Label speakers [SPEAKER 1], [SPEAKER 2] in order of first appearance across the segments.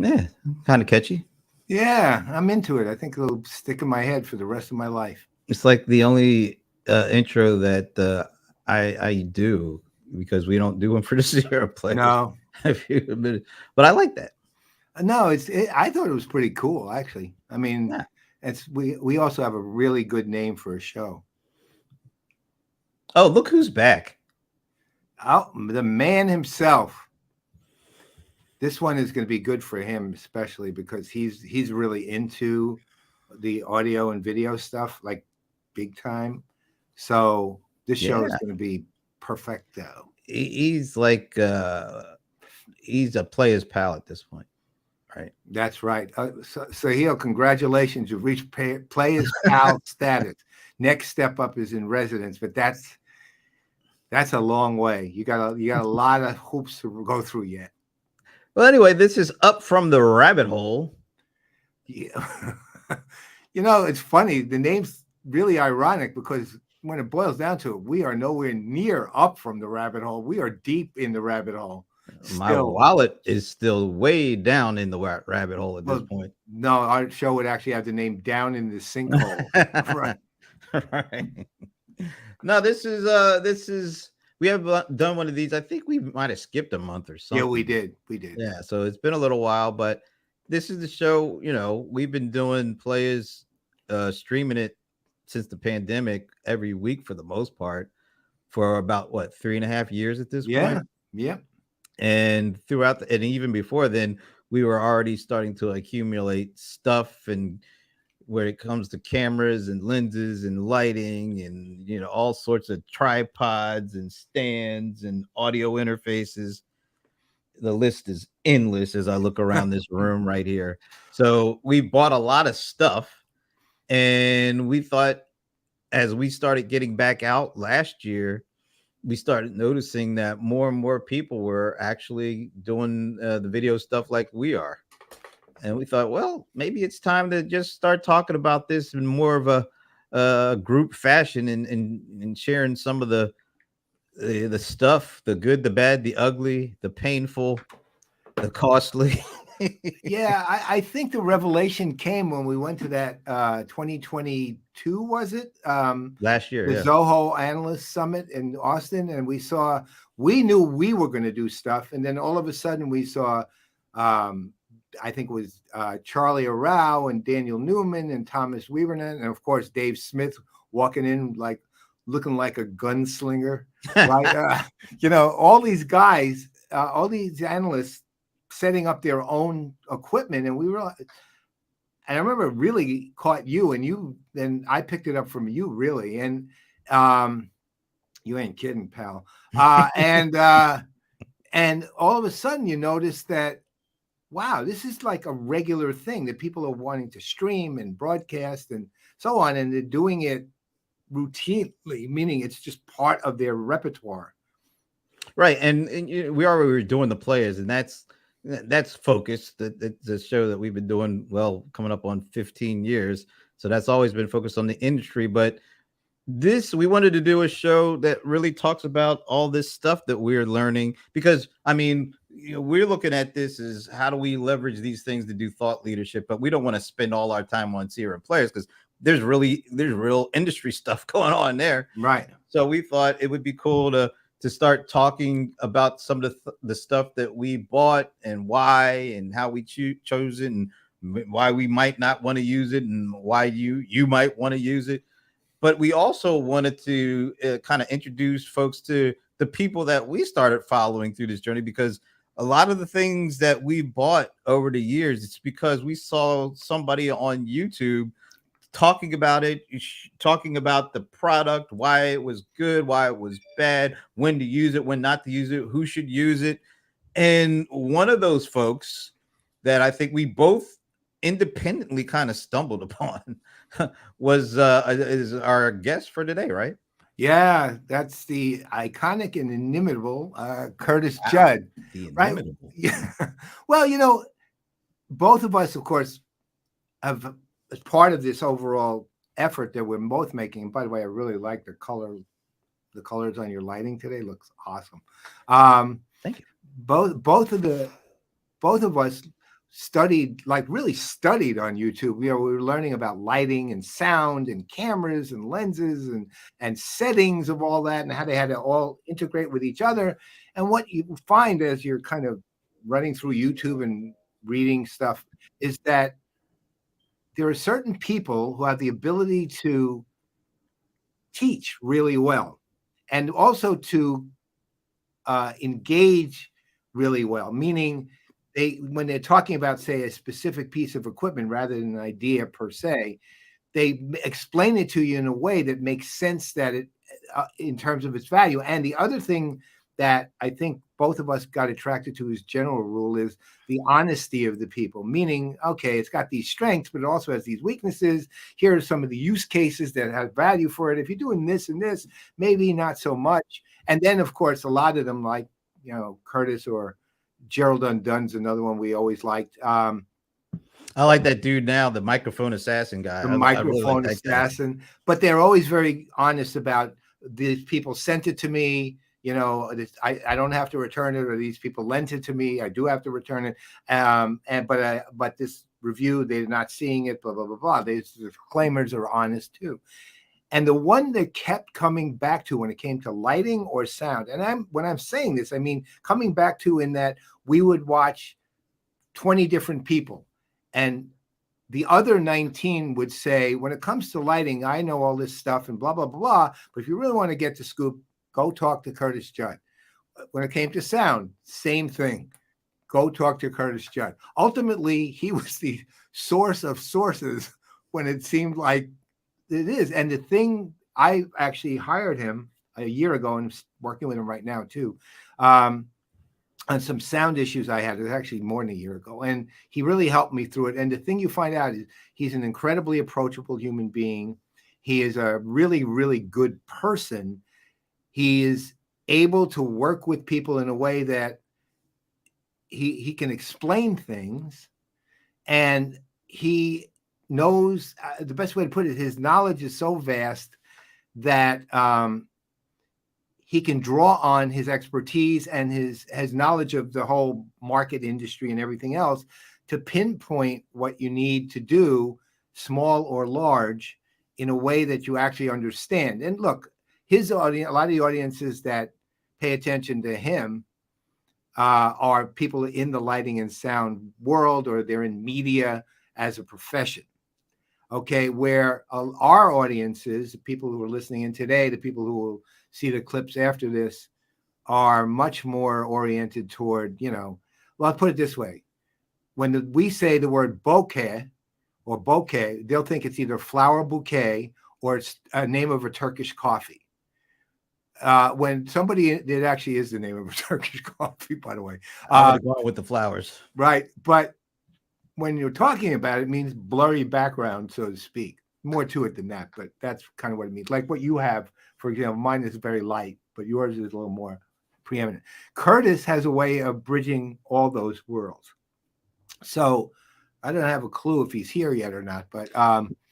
[SPEAKER 1] Yeah, kind of catchy.
[SPEAKER 2] Yeah, I'm into it. I think it'll stick in my head for the rest of my life.
[SPEAKER 1] It's like the only intro that I do because we don't do them for the Sierra players.
[SPEAKER 2] No,
[SPEAKER 1] If you admit it. But I like that.
[SPEAKER 2] no, I thought it was pretty cool, actually. I mean,
[SPEAKER 1] Yeah.
[SPEAKER 2] we also have a really good name for a show.
[SPEAKER 1] Oh, look who's back.
[SPEAKER 2] Oh, the man himself. This one is going to be good for him, especially because he's really into the audio and video stuff, like big time. So this show is
[SPEAKER 1] Yeah.
[SPEAKER 2] going to be perfecto.
[SPEAKER 1] He's like he's a player's pal at this point, right?
[SPEAKER 2] That's right. So Heel, congratulations! You've reached players pal status. Next step up is in residence, but that's a long way. You got a lot of hoops to go through yet.
[SPEAKER 1] Well, anyway, this is Up from the Rabbit Hole.
[SPEAKER 2] Yeah. It's funny. The name's really ironic because when it boils down to it, we are nowhere near up from the rabbit hole. We are deep in the rabbit hole
[SPEAKER 1] My
[SPEAKER 2] still.
[SPEAKER 1] wallet is still way down in the rabbit hole at this
[SPEAKER 2] Well,
[SPEAKER 1] point.
[SPEAKER 2] no, our show would actually have the name Down in the Sinkhole. Right.
[SPEAKER 1] Right. No, this is we have done one of these. I think we might have skipped a month or
[SPEAKER 2] Yeah, we
[SPEAKER 1] something.
[SPEAKER 2] did. We did.
[SPEAKER 1] Yeah, so it's been a little while, but this is the show, we've been doing players streaming it since the pandemic every week for the most part for about what 3.5 years at this
[SPEAKER 2] Yeah.
[SPEAKER 1] point.
[SPEAKER 2] Yeah.
[SPEAKER 1] And throughout and even before then, we were already starting to accumulate stuff and where it comes to cameras and lenses and lighting and all sorts of tripods and stands and audio interfaces. The list is endless as I look around this room right here. So we bought a lot of stuff, and we thought as we started getting back out last year, we started noticing that more and more people were actually doing the video stuff like we are. And we thought, well, maybe it's time to just start talking about this in more of a group fashion and sharing some of the stuff, the good, the bad, the ugly, the painful, the costly.
[SPEAKER 2] Yeah, I think the revelation came when we went to that 2022, was it?
[SPEAKER 1] Last year,
[SPEAKER 2] The
[SPEAKER 1] yeah.
[SPEAKER 2] Zoho Analyst Summit in Austin, and we knew we were going to do stuff, and then all of a sudden we saw, I think it was Charlie Arau and Daniel Newman and Thomas Weavernan, and of course Dave Smith walking in like looking like a gunslinger, right? All these guys, all these analysts setting up their own equipment, and and I remember it really caught you, and then I picked it up from you, really, and you ain't kidding, pal. And all of a sudden you notice that, wow, this is like a regular thing that people are wanting to stream and broadcast and so on, and they're doing it routinely, meaning it's just part of their repertoire.
[SPEAKER 1] Right, and we already were doing the players, and that's focused. The show that we've been doing, well, coming up on 15 years. So that's always been focused on the industry. But we wanted to do a show that really talks about all this stuff that we're learning, because I mean, we're looking at this as how do we leverage these things to do thought leadership, but we don't want to spend all our time on CRM players because there's real industry stuff going on there.
[SPEAKER 2] Right.
[SPEAKER 1] So we thought it would be cool to start talking about some of the stuff that we bought and why and how we chose it and why we might not want to use it and why you might want to use it. But we also wanted to kind of introduce folks to the people that we started following through this journey, because a lot of the things that we bought over the years, it's because we saw somebody on YouTube talking about it, talking about the product, why it was good, why it was bad, when to use it, when not to use it, who should use it. And one of those folks that I think we both independently kind of stumbled upon is our guest for today, right?
[SPEAKER 2] Yeah, that's the iconic and inimitable Curtis
[SPEAKER 1] Wow,
[SPEAKER 2] Judd,
[SPEAKER 1] the
[SPEAKER 2] right?
[SPEAKER 1] inimitable.
[SPEAKER 2] Yeah. Well, both of us, of course, have, as part of this overall effort that we're both making. And by the way, I really like the colors on your lighting today. Looks awesome.
[SPEAKER 1] Thank you.
[SPEAKER 2] Both of us studied, like really studied on YouTube. You know, we were learning about lighting and sound and cameras and lenses and settings of all that and how they had to all integrate with each other. And what you find as you're kind of running through YouTube and reading stuff is that there are certain people who have the ability to teach really well and also to engage really well, meaning when they're talking about, say, a specific piece of equipment rather than an idea per se, they explain it to you in a way that makes sense, that it in terms of its value. And the other thing that I think both of us got attracted to as general rule is the honesty of the people, meaning, okay, it's got these strengths, but it also has these weaknesses. Here are some of the use cases that have value for it. If you're doing this and this, maybe not so much. And then, of course, a lot of them, like, you know, Curtis or Gerald Undun's another one we always liked.
[SPEAKER 1] I like that dude now, the microphone assassin guy.
[SPEAKER 2] The
[SPEAKER 1] I really
[SPEAKER 2] microphone
[SPEAKER 1] like that guy.
[SPEAKER 2] assassin. But they're always very honest about, these people sent it to me. You know, I don't have to return it, or these people lent it to me. I do have to return it. But this review, they're not seeing it. Blah blah blah blah. The disclaimers are honest too. And the one that kept coming back to when it came to lighting or sound, and when I'm saying this, I mean coming back to, in that we would watch 20 different people, and the other 19 would say, when it comes to lighting, I know all this stuff and blah blah blah blah. But if you really want to get the scoop, go talk to Curtis Judd. When it came to sound, same thing. Go talk to Curtis Judd. Ultimately, he was the source of sources when it seemed like it is. And the thing, I actually hired him a year ago and working with him right now too, on some sound issues I had. It was actually more than a year ago. And he really helped me through it. And the thing you find out is he's an incredibly approachable human being. He is a really, really good person. He is able to work with people in a way that he can explain things, and he knows, the best way to put it, his knowledge is so vast that he can draw on his expertise and his knowledge of the whole market industry and everything else to pinpoint what you need to do, small or large, in a way that you actually understand. And look, his audience, a lot of the audiences that pay attention to him are people in the lighting and sound world, or they're in media as a profession. Okay, where our audiences, the people who are listening in today, the people who will see the clips after this, are much more oriented toward, you know, well, I'll put it this way. When we say the word bouquet or bouquet, they'll think it's either flower bouquet or it's a name of a Turkish coffee. When somebody, it actually is the name of a Turkish coffee, by the way.
[SPEAKER 1] I would go with the flowers.
[SPEAKER 2] Right. But when you're talking about it, it means blurry background, so to speak. More to it than that, but that's kind of what it means. Like what you have, for example, mine is very light, but yours is a little more preeminent. Curtis has a way of bridging all those worlds. So I don't have a clue if he's here yet or not, but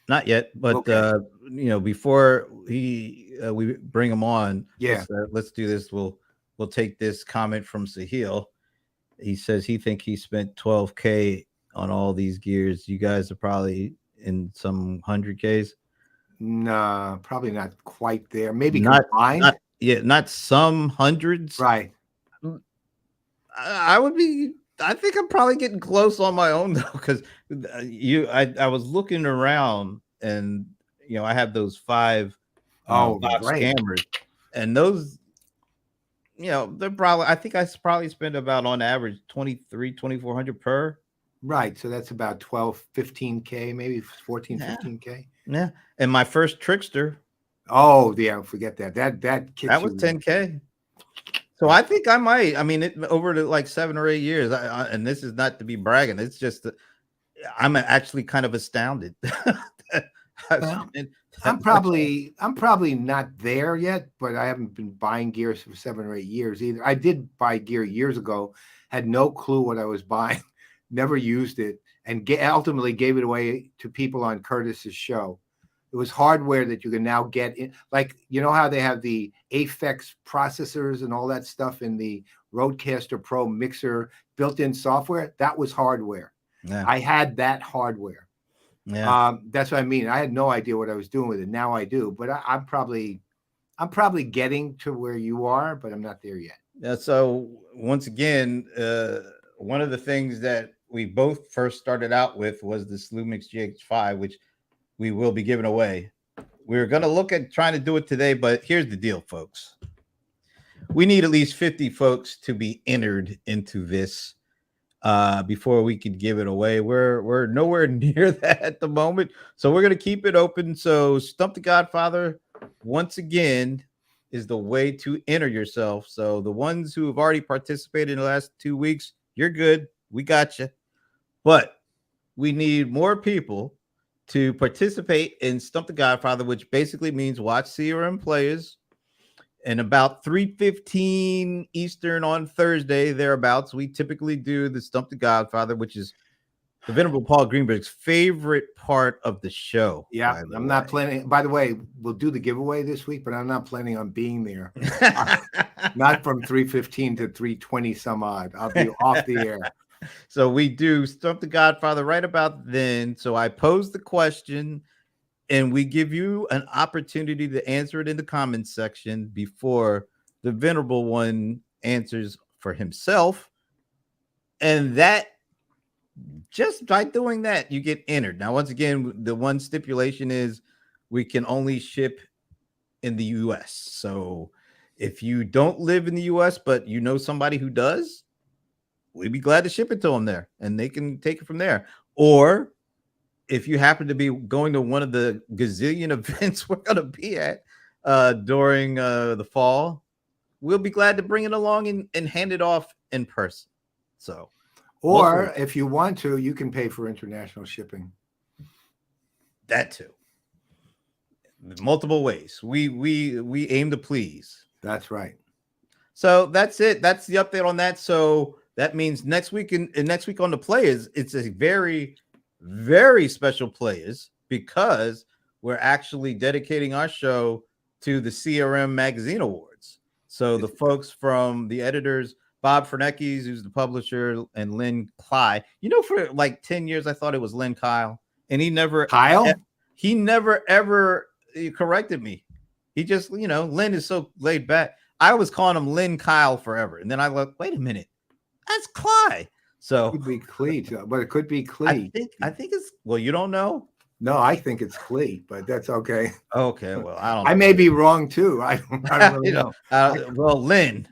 [SPEAKER 1] not yet. But okay. You know, before we bring him on,
[SPEAKER 2] yeah,
[SPEAKER 1] let's do this. We'll take this comment from Sahil. He says he think he spent $12K on all these gears. You guys are probably in some 100Ks.
[SPEAKER 2] Nah, probably not quite there. Maybe combined.
[SPEAKER 1] Not some hundreds.
[SPEAKER 2] Right.
[SPEAKER 1] I think I'm probably getting close on my own though, because I was looking around, and you know, I have those five scammers, and those, you know, they're probably, I think I probably spend about on average 2,400 per.
[SPEAKER 2] Right. So that's about 12, 15K, maybe 14, 15K.
[SPEAKER 1] Yeah. And my first Trickster.
[SPEAKER 2] Oh, yeah. Forget that. That
[SPEAKER 1] was 10K. So I think I might. I mean, over to like 7 or 8 years. And this is not to be bragging. It's just that I'm actually kind of astounded.
[SPEAKER 2] Well, I'm probably not there yet, but I haven't been buying gears for 7 or 8 years either. I did buy gear years ago, had no clue what I was buying, never used it, and ultimately gave it away to people on Curtis's show. It was hardware that you can now get in, like, you know how they have the Aphex processors and all that stuff in the Rodecaster Pro mixer, built-in software? That was hardware.
[SPEAKER 1] Yeah.
[SPEAKER 2] I had that hardware.
[SPEAKER 1] Yeah.
[SPEAKER 2] That's what I mean. I had no idea what I was doing with it. Now I do, but I'm probably getting to where you are, but I'm not there yet.
[SPEAKER 1] Yeah. So once again, one of the things that we both first started out with was this Lumix GH5, which we will be giving away. We were going to look at trying to do it today, but here's the deal, folks. We need at least 50 folks to be entered into this before we could give it away. We're nowhere near that at the moment, so we're gonna keep it open. So Stump the Godfather once again is the way to enter yourself. So the ones who have already participated in the last 2 weeks, you're good. We got you, but we need more people to participate in Stump the Godfather, which basically means watch CRM players. And about 3:15 Eastern on Thursday, thereabouts, we typically do the Stump the Godfather, which is the Venerable Paul Greenberg's favorite part of the show.
[SPEAKER 2] Yeah, I'm not planning. By the way, we'll do the giveaway this week, but I'm not planning on being there. Not from 3:15 to 3:20 some odd. I'll be off the air.
[SPEAKER 1] So we do Stump the Godfather right about then. So I pose the question, and we give you an opportunity to answer it in the comments section before the Venerable one answers for himself. And that, just by doing that, you get entered. Now, once again, the one stipulation is we can only ship in the US. So if you don't live in the US, but you know somebody who does, we'd be glad to ship it to them there and they can take it from there. Or if you happen to be going to one of the gazillion events we're going to be at during the fall, we'll be glad to bring it along and hand it off in person. So,
[SPEAKER 2] or if you want to, you can pay for international shipping.
[SPEAKER 1] That too. Multiple ways. We aim to please.
[SPEAKER 2] That's right.
[SPEAKER 1] So that's it. That's the update on that. So that means next week and next week on the players, it's a very, very special players because we're actually dedicating our show to the CRM Magazine Awards. So the folks from the editors, Bob Ferneckes, who's the publisher, and Lynn Cly. You know, for like 10 years, I thought it was Lynn Kyle, and he never ever corrected me. He just, Lynn is so laid back. I was calling him Lynn Kyle forever, and then I looked. Wait a minute, that's Cly. So
[SPEAKER 2] it could be Clee, but it could be Clee.
[SPEAKER 1] I think it's, well, you don't know.
[SPEAKER 2] No, I think it's Clee, but that's okay.
[SPEAKER 1] Okay, well, I don't know.
[SPEAKER 2] I may be wrong too. I don't really know.
[SPEAKER 1] Well, Lynn.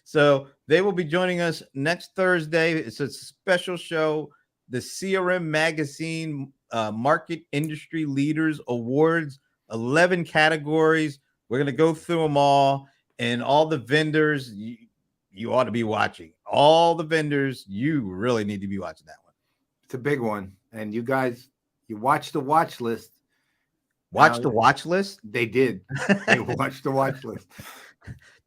[SPEAKER 1] So they will be joining us next Thursday. It's a special show, the CRM Magazine Market Industry Leaders Awards, 11 categories. We're going to go through them all, and all the vendors you ought to be watching. All the vendors, you really need to be watching that one.
[SPEAKER 2] It's a big one. And you guys, you watch the watch list.
[SPEAKER 1] Watch the watch list?
[SPEAKER 2] They did. They watched the watch list.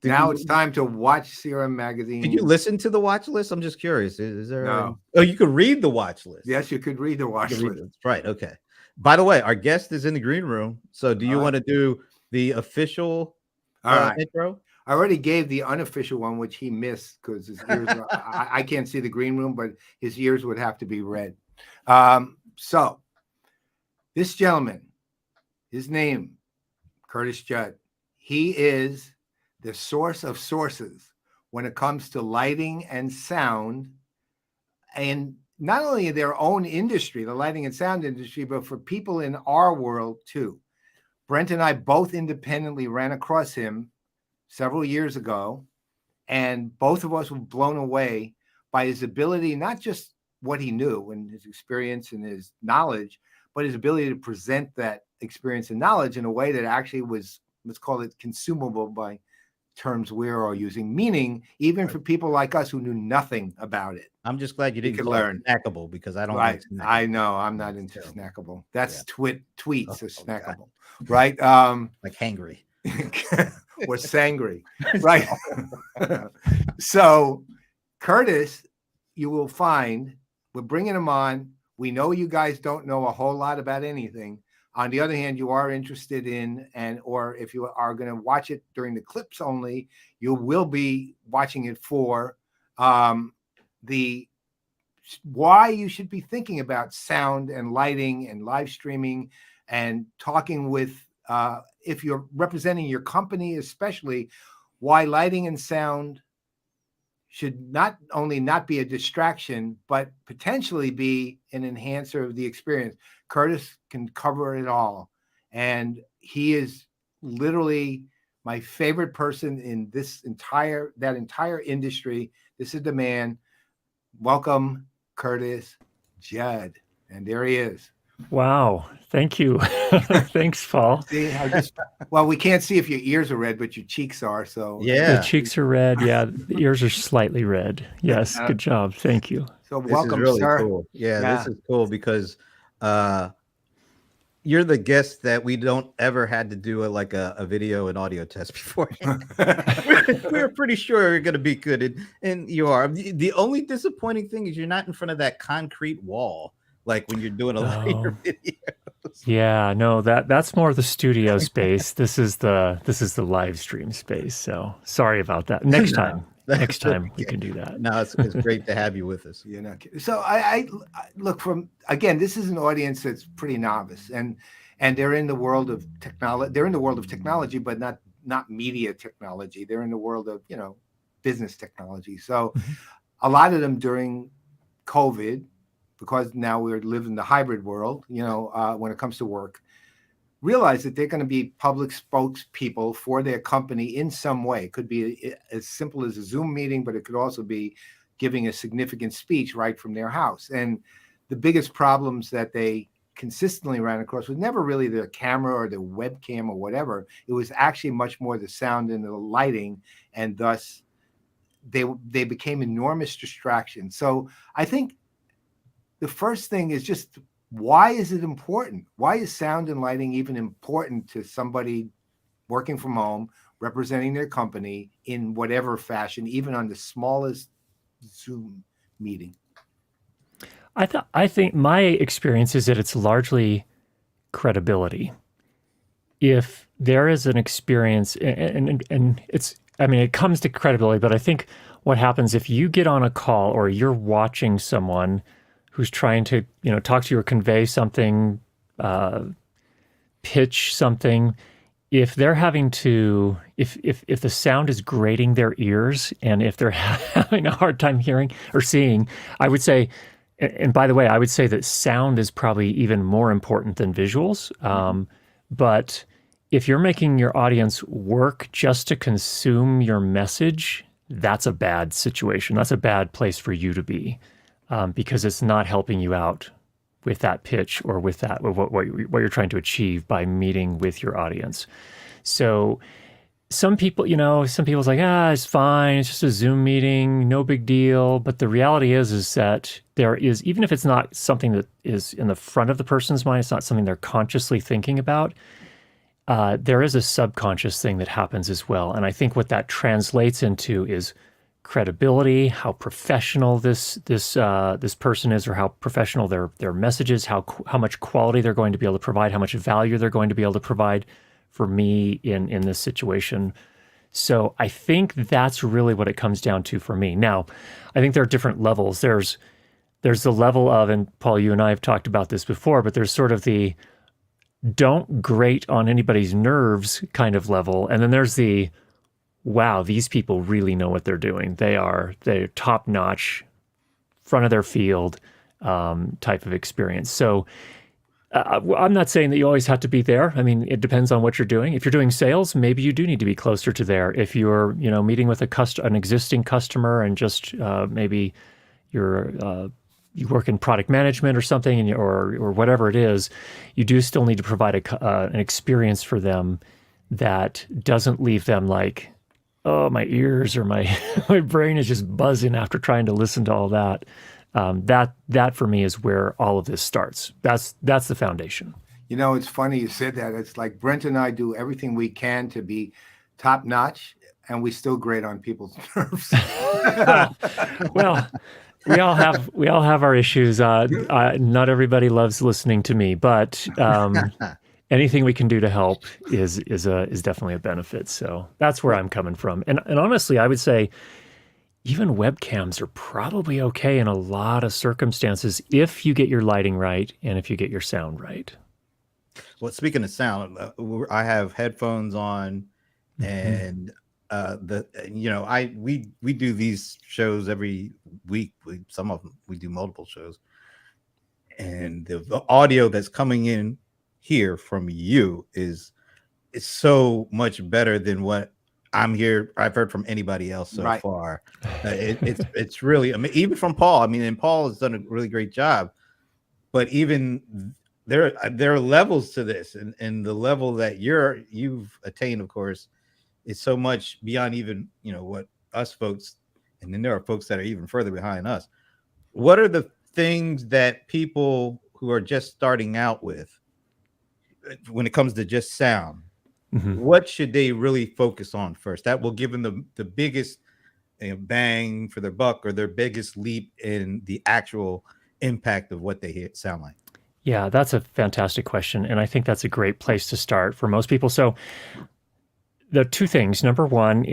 [SPEAKER 2] Now it's time to watch CRM Magazine.
[SPEAKER 1] Did you listen to the watch list? I'm just curious. Is there?
[SPEAKER 2] No.
[SPEAKER 1] Oh, you could read the watch list.
[SPEAKER 2] Yes, you could read the watch list.
[SPEAKER 1] Right. Okay. By the way, our guest is in the green room. So do you want to do the official intro?
[SPEAKER 2] I already gave the unofficial one, which he missed because his ears. I can't see the green room, but his ears would have to be red. So this gentleman, his name, Curtis Judd, he is the source of sources when it comes to lighting and sound, and not only in their own industry, the lighting and sound industry, but for people in our world too. Brent and I both independently ran across him several years ago, and both of us were blown away by his ability, not just what he knew and his experience and his knowledge, but his ability to present that experience and knowledge in a way that actually was, let's call it, consumable by terms we're all using, meaning even for people like us who knew nothing about it.
[SPEAKER 1] I'm just glad you didn't
[SPEAKER 2] learn
[SPEAKER 1] snackable, because I don't
[SPEAKER 2] like
[SPEAKER 1] snackable.
[SPEAKER 2] I know I'm not into snackable. That's tweets are snackable,
[SPEAKER 1] God.
[SPEAKER 2] Right?
[SPEAKER 1] Like hangry
[SPEAKER 2] or sangry, right? So Curtis, you will find, we're bringing him on. We know you guys don't know a whole lot about anything. On the other hand, you are interested in, or if you are going to watch it during the clips only, you will be watching it for the why you should be thinking about sound and lighting and live streaming and talking with, if you're representing your company, especially, why lighting and sound should not only not be a distraction, but potentially be an enhancer of the experience. Curtis can cover it all. And he is literally my favorite person in that entire industry. This is the man. Welcome, Curtis Judd. And there he is.
[SPEAKER 3] Wow. Thank you. Thanks, Paul.
[SPEAKER 2] See, well, we can't see if your ears are red, but your cheeks are. So
[SPEAKER 1] yeah,
[SPEAKER 3] the cheeks are red. Yeah, the ears are slightly red. Yes, good job. Thank you.
[SPEAKER 2] So
[SPEAKER 1] this
[SPEAKER 2] welcome,
[SPEAKER 1] is really
[SPEAKER 2] sir.
[SPEAKER 1] cool. Yeah, this is cool because you're the guest that we don't ever had to do a video and audio test before. we're pretty sure you're going to be good, and you are. The only disappointing thing is you're not in front of that concrete wall like when you're doing a lot of your videos.
[SPEAKER 3] Yeah, no, that's more the studio space. This is the live stream space. So sorry about that. Next time. Next time we can do that.
[SPEAKER 1] No, it's great to have you with us.
[SPEAKER 2] You're not kidding. So I look from, again, this is an audience that's pretty novice, and they're in the world of technology. They're in the world of technology, but not media technology. They're in the world of, business technology. So a lot of them during COVID, because now we're living the hybrid world, when it comes to work, realize that they're going to be public spokespeople for their company in some way. It could be as simple as a Zoom meeting, but it could also be giving a significant speech right from their house. And the biggest problems that they consistently ran across was never really the camera or the webcam or whatever. It was actually much more the sound and the lighting, and thus they became enormous distractions. So I think the first thing is just, why is it important? Why is sound and lighting even important to somebody working from home, representing their company in whatever fashion, even on the smallest Zoom meeting?
[SPEAKER 3] I think my experience is that it's largely credibility. If there is an experience, and it comes to credibility, but I think what happens if you get on a call or you're watching someone who's trying to, talk to you or convey something, pitch something, if they're having to, if the sound is grating their ears, and if they're having a hard time hearing or seeing, I would say, and by the way, I would say that sound is probably even more important than visuals. But if you're making your audience work just to consume your message, that's a bad situation. That's a bad place for you to be. Because it's not helping you out with that pitch or with what you're trying to achieve by meeting with your audience. So some people, it's like, it's fine, it's just a Zoom meeting, no big deal. But the reality is that there is, even if it's not something that is in the front of the person's mind, it's not something they're consciously thinking about, there is a subconscious thing that happens as well. And I think what that translates into is credibility, how professional this person is, or how professional their message is, how much quality they're going to be able to provide, how much value they're going to be able to provide for me in this situation. So I think that's really what it comes down to for me. Now, I think there are different levels. There's the level of, and Paul, you and I have talked about this before, but there's sort of the don't grate on anybody's nerves kind of level, and then there's the wow, these people really know what they're doing. They're top-notch, front of their field type of experience. So I'm not saying that you always have to be there. I mean, it depends on what you're doing. If you're doing sales, maybe you do need to be closer to there. If you're, meeting with an existing customer and just maybe you work in product management or something, or whatever it is, you do still need to provide an experience for them that doesn't leave them like, oh, my ears or my brain is just buzzing after trying to listen to all that. That for me is where all of this starts. That's the foundation.
[SPEAKER 2] It's funny you said that. It's like Brent and I do everything we can to be top notch, and we still grate on people's nerves.
[SPEAKER 3] Well, we all have our issues. Not everybody loves listening to me, but anything we can do to help is definitely a benefit. So that's where I'm coming from. And honestly, I would say even webcams are probably okay in a lot of circumstances if you get your lighting right and if you get your sound right.
[SPEAKER 1] Well, speaking of sound, I have headphones on, and we do these shows every week. Some of them we do multiple shows, and the audio that's coming in here from you is so much better than what I've heard from anybody else so far. It's really, I mean, even from Paul. I mean, and Paul has done a really great job, but even there are levels to this, and the level that you've attained, of course, is so much beyond even what us folks, and then there are folks that are even further behind us. What are the things that people who are just starting out with, when it comes to just sound, what should they really focus on first? That will give them the biggest bang for their buck, or their biggest leap in the actual impact of what they sound like.
[SPEAKER 3] Yeah, that's a fantastic question. And I think that's a great place to start for most people. So the two things. Number one,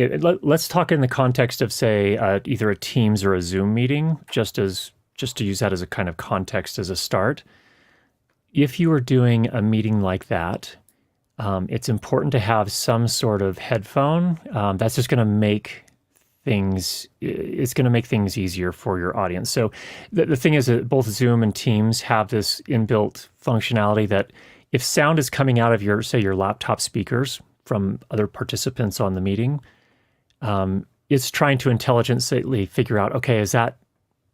[SPEAKER 3] let's talk in the context of, say, either a Teams or a Zoom meeting, just to use that as a kind of context as a start. If you are doing a meeting like that, it's important to have some sort of headphone. That's just going to make things easier for your audience. So the thing is that both Zoom and Teams have this inbuilt functionality that if sound is coming out of your laptop speakers from other participants on the meeting, it's trying to intelligently figure out, okay, is that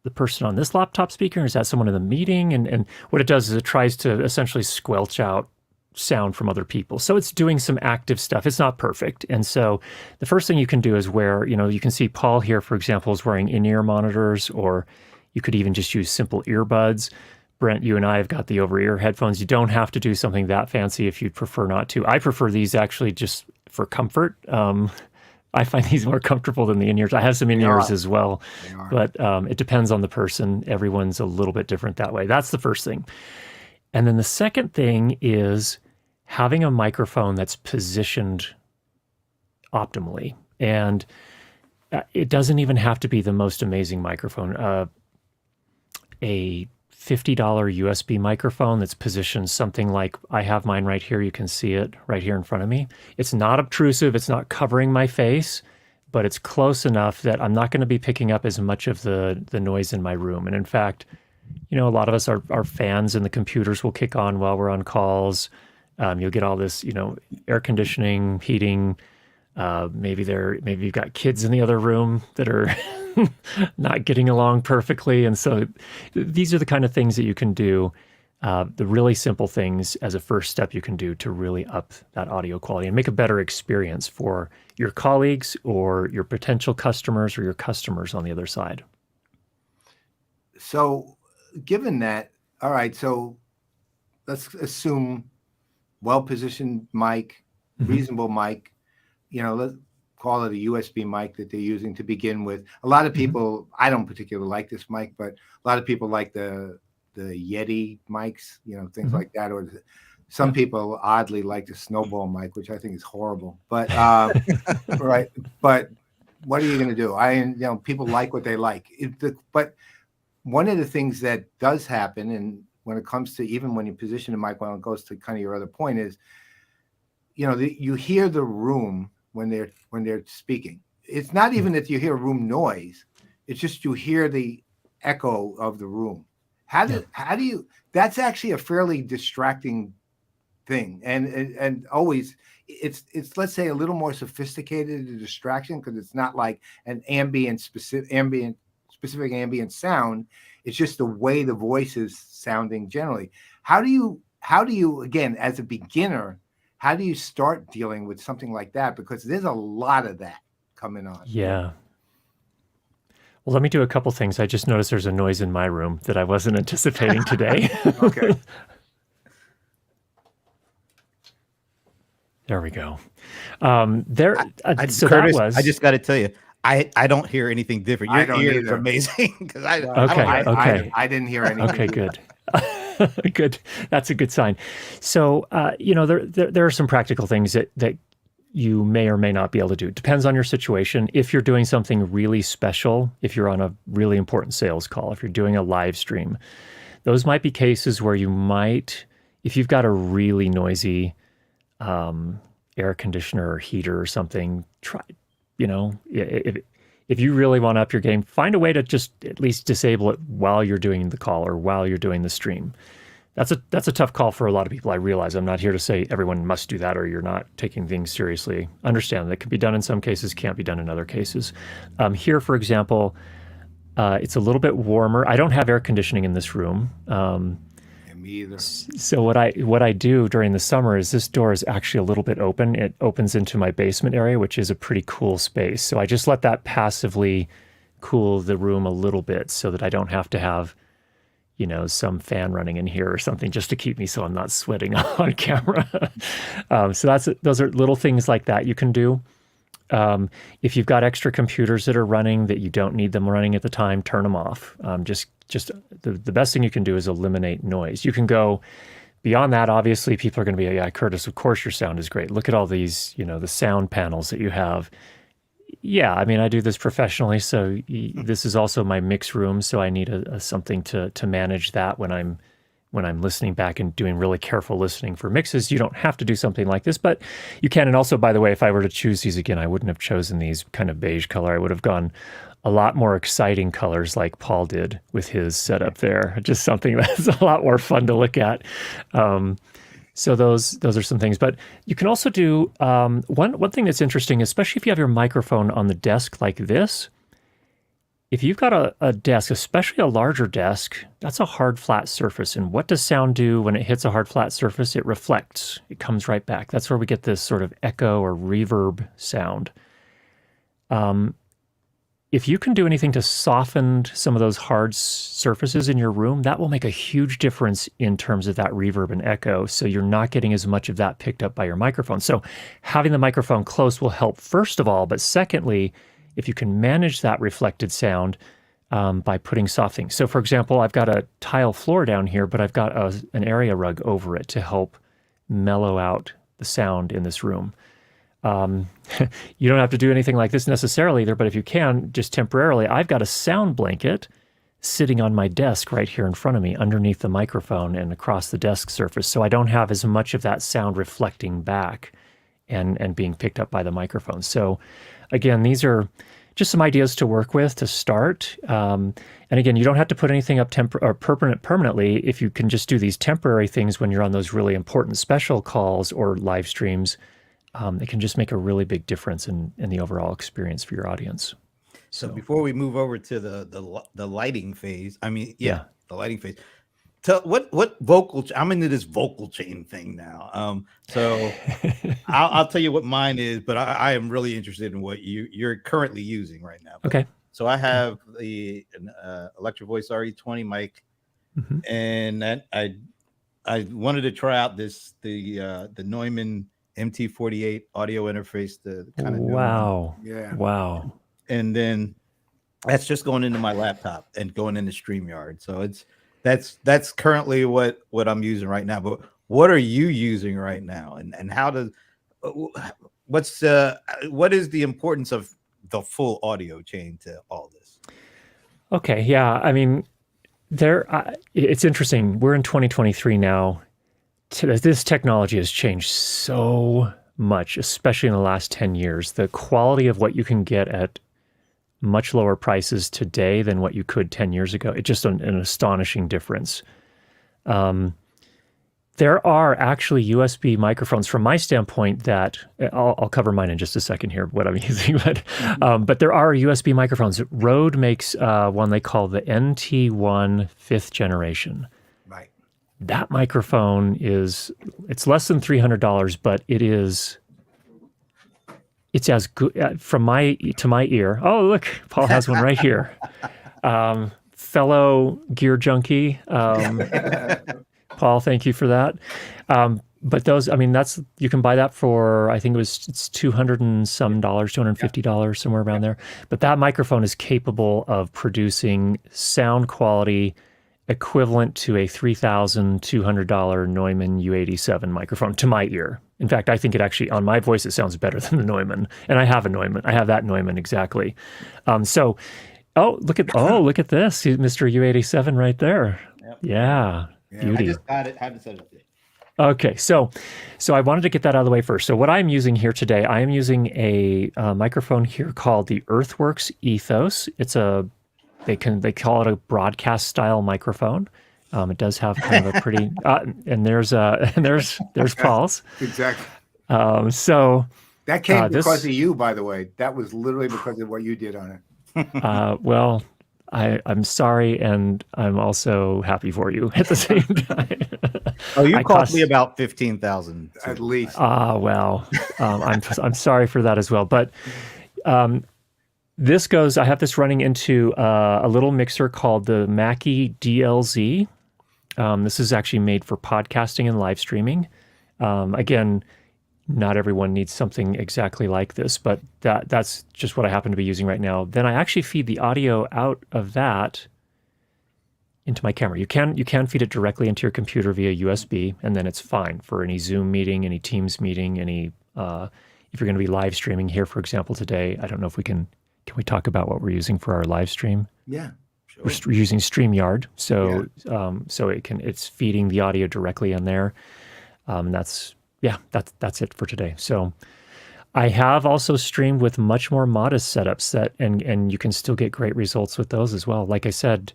[SPEAKER 3] the person on this laptop speaker, or is that someone in the meeting? And what it does is it tries to essentially squelch out sound from other people. So it's doing some active stuff. It's not perfect. And so the first thing you can do is wear, you can see Paul here, for example, is wearing in-ear monitors, or you could even just use simple earbuds. Brent, you and I have got the over-ear headphones. You don't have to do something that fancy if you'd prefer not to. I prefer these actually just for comfort. I find these more comfortable than the in-ears. I have some in-ears as well, but it depends on the person. Everyone's a little bit different that way. That's the first thing. And then the second thing is having a microphone that's positioned optimally. And it doesn't even have to be the most amazing microphone. A $50 USB microphone that's positioned something like I have mine right here. You can see it right here in front of me. It's not obtrusive. It's not covering my face, but it's close enough that I'm not going to be picking up as much of the noise in my room. And in fact, a lot of us are fans, and the computers will kick on while we're on calls. You'll get all this, air conditioning, heating. Maybe you've got kids in the other room that are not getting along perfectly. And so these are the kind of things that you can do, the really simple things as a first step you can do to really up that audio quality and make a better experience for your colleagues or your potential customers or your customers on the other side.
[SPEAKER 2] So given that, all right, so let's assume well-positioned mic, reasonable mic, let's call it a USB mic that they're using to begin with. A lot of people, I don't particularly like this mic, but a lot of people like the Yeti mics, things like that. Or some people oddly like the Snowball mic, which I think is horrible. But right. But what are you going to do? People like what they like. But one of the things that does happen, and when it comes to even when you position a mic, when it goes to kind of your other point is, you hear the room when they're speaking. It's not even that you hear room noise. It's just you hear the echo of the room. How do you? That's actually a fairly distracting thing, and always it's let's say a little more sophisticated a distraction, because it's not like an specific ambient sound. It's just the way the voice is sounding generally. How do you again, as a beginner, how do you start dealing with something like that? Because there's a lot of that coming on.
[SPEAKER 3] Yeah. Well, let me do a couple things. I just noticed there's a noise in my room that I wasn't anticipating today.
[SPEAKER 2] Okay.
[SPEAKER 3] There we go.
[SPEAKER 1] So Curtis, I just got to tell you, I don't hear anything different. Your ear is amazing. Because
[SPEAKER 2] I didn't hear anything.
[SPEAKER 3] Okay, good. Good. That's a good sign. So, there are some practical things that you may or may not be able to do. It depends on your situation. If you're doing something really special, if you're on a really important sales call, if you're doing a live stream, those might be cases where you might, if you've got a really noisy air conditioner or heater or something, try, if you really want to up your game, find a way to just at least disable it while you're doing the call or while you're doing the stream. That's a tough call for a lot of people. I realize I'm not here to say everyone must do that or you're not taking things seriously. Understand that can be done in some cases, can't be done in other cases. Here, for example, it's a little bit warmer. I don't have air conditioning in this room.
[SPEAKER 2] Me either.
[SPEAKER 3] So what I do during the summer is this door is actually a little bit open. It opens into my basement area, which is a pretty cool space. So I just let that passively cool the room a little bit so that I don't have to have some fan running in here or something just to keep me so I'm not sweating on camera. So those are little things like that you can do. If you've got extra computers that are running that you don't need them running at the time, turn them off. Just the best thing you can do is eliminate noise. You can go beyond that. Obviously, people are going to be, yeah, Curtis, of course your sound is great. Look at all these, the sound panels that you have. Yeah, I mean, I do this professionally, so this is also my mix room, so I need something to manage that when I'm listening back and doing really careful listening for mixes. You don't have to do something like this, but you can. And also, by the way, if I were to choose these again, I wouldn't have chosen these kind of beige color. I would have gone a lot more exciting colors like Paul did with his setup there. Just something that's a lot more fun to look at. So those are some things. But you can also do one thing that's interesting, especially if you have your microphone on the desk like this. If you've got a desk, especially a larger desk, that's a hard, flat surface. And what does sound do when it hits a hard, flat surface? It reflects. It comes right back. That's where we get this sort of echo or reverb sound. If you can do anything to soften some of those hard surfaces in your room, that will make a huge difference in terms of that reverb and echo. So you're not getting as much of that picked up by your microphone. So having the microphone close will help first of all, but secondly, if you can manage that reflected sound by putting soft things. So for example, I've got a tile floor down here, but I've got an area rug over it to help mellow out the sound in this room. You don't have to do anything like this necessarily either, but if you can, just temporarily, I've got a sound blanket sitting on my desk right here in front of me underneath the microphone and across the desk surface. So I don't have as much of that sound reflecting back and being picked up by the microphone. So again, these are just some ideas to work with to start. And again, you don't have to put anything up permanently. If you can just do these temporary things when you're on those really important special calls or live streams, it can just make a really big difference in the overall experience for your audience.
[SPEAKER 1] So before we move over to the lighting phase, the lighting phase. What vocal? I'm into this vocal chain thing now. So I'll tell you what mine is, but I am really interested in what you're currently using right now.
[SPEAKER 3] Okay.
[SPEAKER 1] So I have the Electro Voice RE20 mic, and that I wanted to try out the Neumann MT48 audio interface. The kind of
[SPEAKER 3] wow,
[SPEAKER 2] yeah,
[SPEAKER 3] wow.
[SPEAKER 1] And then that's just going into my laptop and going into StreamYard. So that's currently what I'm using right now. But what are you using right now? And how does what is the importance of the full audio chain to all this?
[SPEAKER 3] Okay, yeah. I mean, it's interesting. We're in 2023 now. This technology has changed so much, especially in the last 10 years. The quality of what you can get at much lower prices today than what you could 10 years ago. It's just an astonishing difference. There are actually USB microphones from my standpoint that, I'll cover mine in just a second here, what I'm using, but there are USB microphones. Rode makes one they call the NT1 5th generation.
[SPEAKER 2] right.
[SPEAKER 3] That microphone it's less than $300, but it's as good to my ear. Oh, look, Paul has one right here. Fellow gear junkie, Paul, thank you for that. But those, you can buy that for, I think it's $200 and some dollars, $250, somewhere around there. But that microphone is capable of producing sound quality equivalent to a $3,200 Neumann U87 microphone to my ear. In fact, I think it actually, on my voice, it sounds better than the Neumann. And I have a Neumann. I have that Neumann exactly. Look at this, Mr. U87 right there.
[SPEAKER 1] Yep.
[SPEAKER 3] Yeah, beauty.
[SPEAKER 1] I just got it. Haven't set it yet.
[SPEAKER 3] Okay, so I wanted to get that out of the way first. So what I'm using here today, I am using a microphone here called the Earthworks Ethos. They call it a broadcast style microphone. It does have kind of a pretty and there's Paul's.
[SPEAKER 2] Exactly.
[SPEAKER 3] So
[SPEAKER 2] that came because of you, by the way. That was literally because of what you did on it.
[SPEAKER 3] Well, I'm sorry, and I'm also happy for you at the same time.
[SPEAKER 1] Oh, you cost me about 15,000
[SPEAKER 2] at least.
[SPEAKER 3] Well, I'm sorry for that as well. But this goes. I have this running into a little mixer called the Mackie DLZ. This is actually made for podcasting and live streaming. Again, not everyone needs something exactly like this, but that's just what I happen to be using right now. Then I actually feed the audio out of that into my camera. You can feed it directly into your computer via USB, and then it's fine for any Zoom meeting, any Teams meeting, any if you're going to be live streaming here, for example, today. I don't know if we can we talk about what we're using for our live stream?
[SPEAKER 2] Yeah. Sure.
[SPEAKER 3] We're using StreamYard, so it's feeding the audio directly in there. That's it for today. So I have also streamed with much more modest setups and you can still get great results with those as well. Like I said,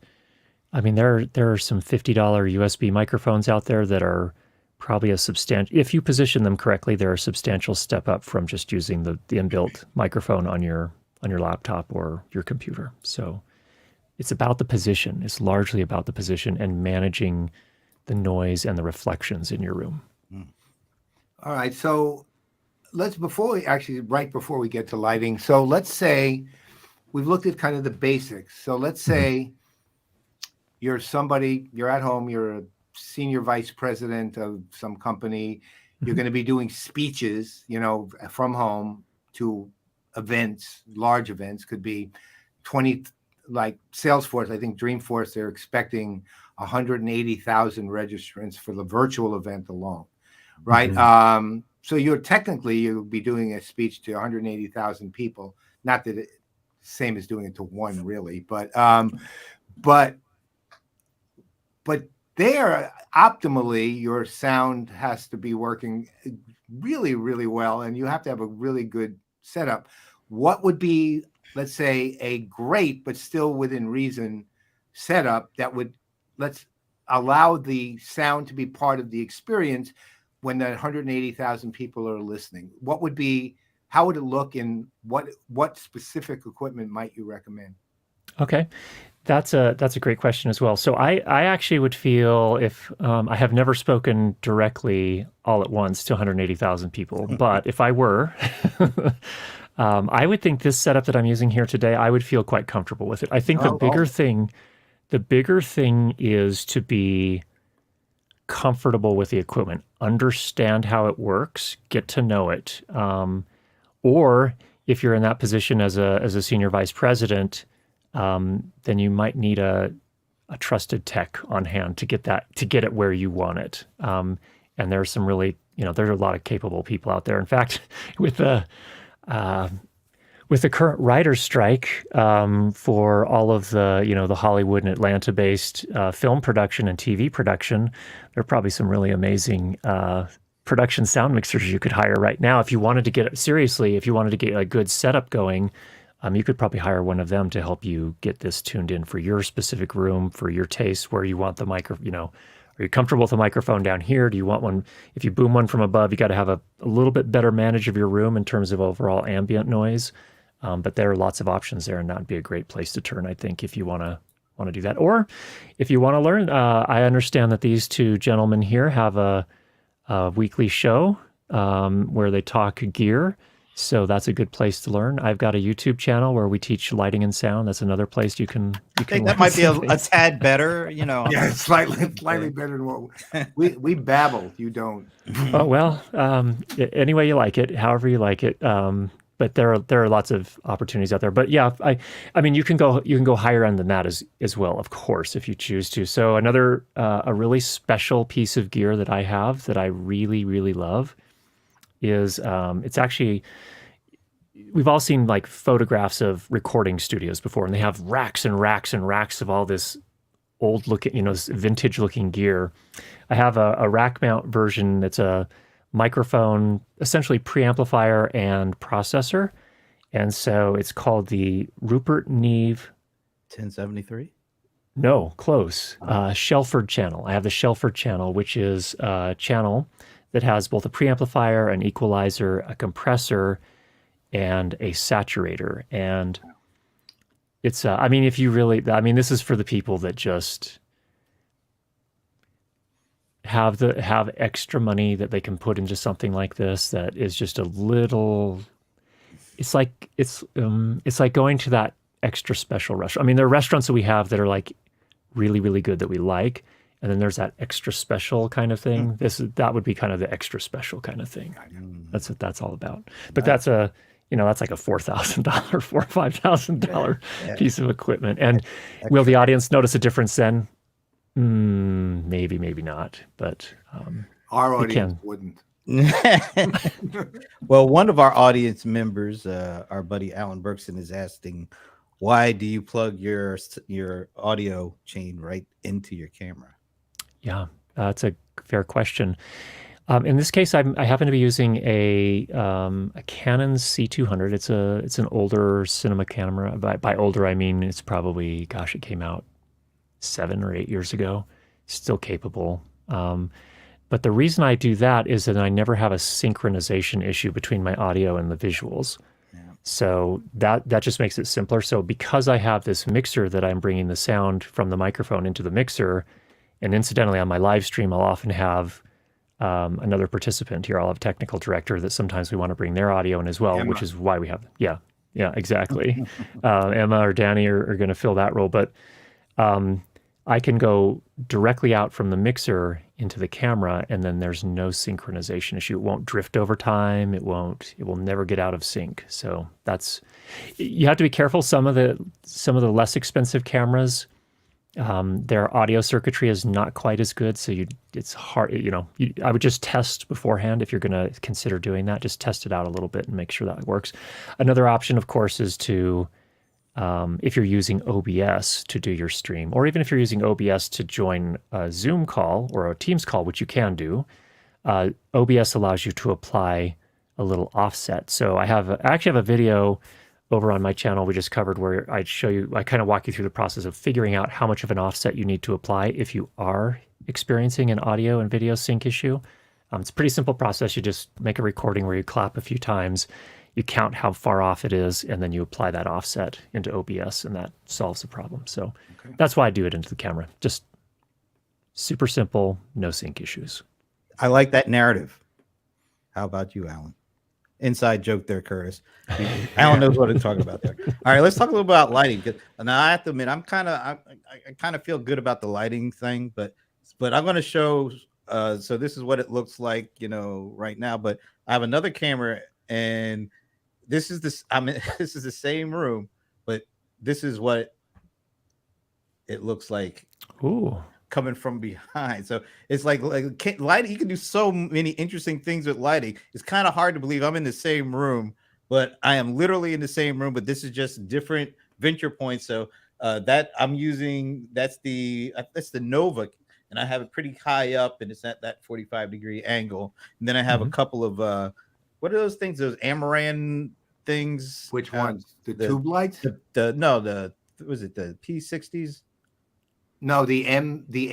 [SPEAKER 3] I mean, there are some $50 USB microphones out there that are probably if you position them correctly, they're a substantial step up from just using the inbuilt microphone on your laptop or your computer. So it's about the position. It's largely about the position and managing the noise and the reflections in your room.
[SPEAKER 2] All right. So before we get to lighting, so let's say we've looked at kind of the basics. So let's say you're at home, you're a senior vice president of some company, you're going to be doing speeches, from home to events, large events, could be 20, like Salesforce, I think Dreamforce, they're expecting 180,000 registrants for the virtual event alone. Right. Mm-hmm. So you'll be doing a speech to 180,000 people. Not that it's same as doing it to one, really, but there, optimally, your sound has to be working really, really well, and you have to have a really good setup. What would be, let's say, a great but still within reason setup that would allow the sound to be part of the experience when that 180,000 people are listening? How would it look, and what specific equipment might you recommend?
[SPEAKER 3] Okay. That's a great question as well. So I actually would feel, if I have never spoken directly all at once to 180,000 people, but if I were, I would think this setup that I'm using here today, I would feel quite comfortable with it. I think the bigger thing is to be comfortable with the equipment, understand how it works, get to know it. Or if you're in that position as a senior vice president, then you might need a trusted tech on hand to get it where you want it. And there's some really, there's a lot of capable people out there. In fact, with the current writer's strike for all of the, the Hollywood and Atlanta-based film production and TV production, there are probably some really amazing production sound mixers you could hire right now. If you wanted to get a good setup going, you could probably hire one of them to help you get this tuned in for your specific room, for your taste, where you want the microphone. Are you comfortable with the microphone down here? Do you want one? If you boom one from above, you got to have a little bit better manage of your room in terms of overall ambient noise. But there are lots of options there, and that would be a great place to turn, I think, if you want to do that. Or if you want to learn, I understand that these two gentlemen here have a weekly show where they talk gear. So that's a good place to learn. I've got a YouTube channel where we teach lighting and sound. That's another place you can.
[SPEAKER 1] I think that might be a tad better,
[SPEAKER 2] Yeah, slightly better than what we babble. You don't.
[SPEAKER 3] Oh well, any way you like it, however you like it. But there are lots of opportunities out there. But yeah, I mean, you can go higher end than that as well, of course, if you choose to. So another a really special piece of gear that I have that I really, really love is it's actually, we've all seen like photographs of recording studios before, and they have racks and racks and racks of all this old looking, vintage looking gear. I have a rack mount version that's a microphone, essentially preamplifier and processor. And so it's called the Rupert Neve
[SPEAKER 1] 1073.
[SPEAKER 3] No, close. Shelford channel. I have the Shelford channel, which is a channel that has both a preamplifier, an equalizer, a compressor, and a saturator. And it's, if you really, this is for the people that just have extra money that they can put into something like this that is just a little. It's like going to that extra special restaurant. There are restaurants that we have that are like really, really good that we like, and then there's that extra special kind of thing. That would be kind of the extra special kind of thing. That's what that's all about. But that's that's like a $4,000, $4,000 or $5,000 piece of equipment. And will the audience notice a difference then? Maybe, maybe not. But
[SPEAKER 2] our audience wouldn't.
[SPEAKER 1] Well, one of our audience members, our buddy Alan Berkson, is asking, why do you plug your audio chain right into your camera?
[SPEAKER 3] Yeah, that's a fair question. In this case, I happen to be using a Canon C200. It's an older cinema camera. By older, I mean it's probably, it came out 7 or 8 years ago. Still capable. But the reason I do that is that I never have a synchronization issue between my audio and the visuals. Yeah. So that just makes it simpler. So because I have this mixer that I'm bringing the sound from the microphone into the mixer, and incidentally on my live stream, I'll often have another participant here. I'll have a technical director that sometimes we want to bring their audio in as well, Emma. Which is why we have, yeah, exactly. Emma or Danny are going to fill that role. But I can go directly out from the mixer into the camera, and then there's no synchronization issue. It won't drift over time. It will never get out of sync. So you have to be careful. Some of the less expensive cameras, their audio circuitry is not quite as good. So it's hard, I would just test beforehand. If you're going to consider doing that, just test it out a little bit and make sure that works. Another option, of course, is to, if you're using OBS to do your stream, or even if you're using OBS to join a Zoom call or a Teams call, which you can do, OBS allows you to apply a little offset. So I actually have a video over on my channel we just covered where I kind of walk you through the process of figuring out how much of an offset you need to apply if you are experiencing an audio and video sync issue. It's a pretty simple process. You just make a recording where you clap a few times, you count how far off it is, and then you apply that offset into OBS, and that solves the problem. So That's why I do it into the camera. Just super simple, no sync issues.
[SPEAKER 1] I like that narrative. How about you, Alan? Inside joke there, Curtis. Alan knows what to talk about there. All right, let's talk a little about lighting. Now I have to admit, I kind of feel good about the lighting thing, but I'm going to show. So this is what it looks like, right now. But I have another camera, and this is this is the same room, but this is what it looks like.
[SPEAKER 3] Ooh.
[SPEAKER 1] Coming from behind. So it's like lighting. You can do so many interesting things with lighting. It's kind of hard to believe I'm in the same room, but I am literally in the same room, but this is just different venture points. So that I'm using, that's the Nova, and I have it pretty high up, and it's at that 45-degree angle. And then I have a couple of what are those things? Those Amaran things.
[SPEAKER 2] Which ones? The tube lights?
[SPEAKER 1] Was it the P60s?
[SPEAKER 2] No, the MC.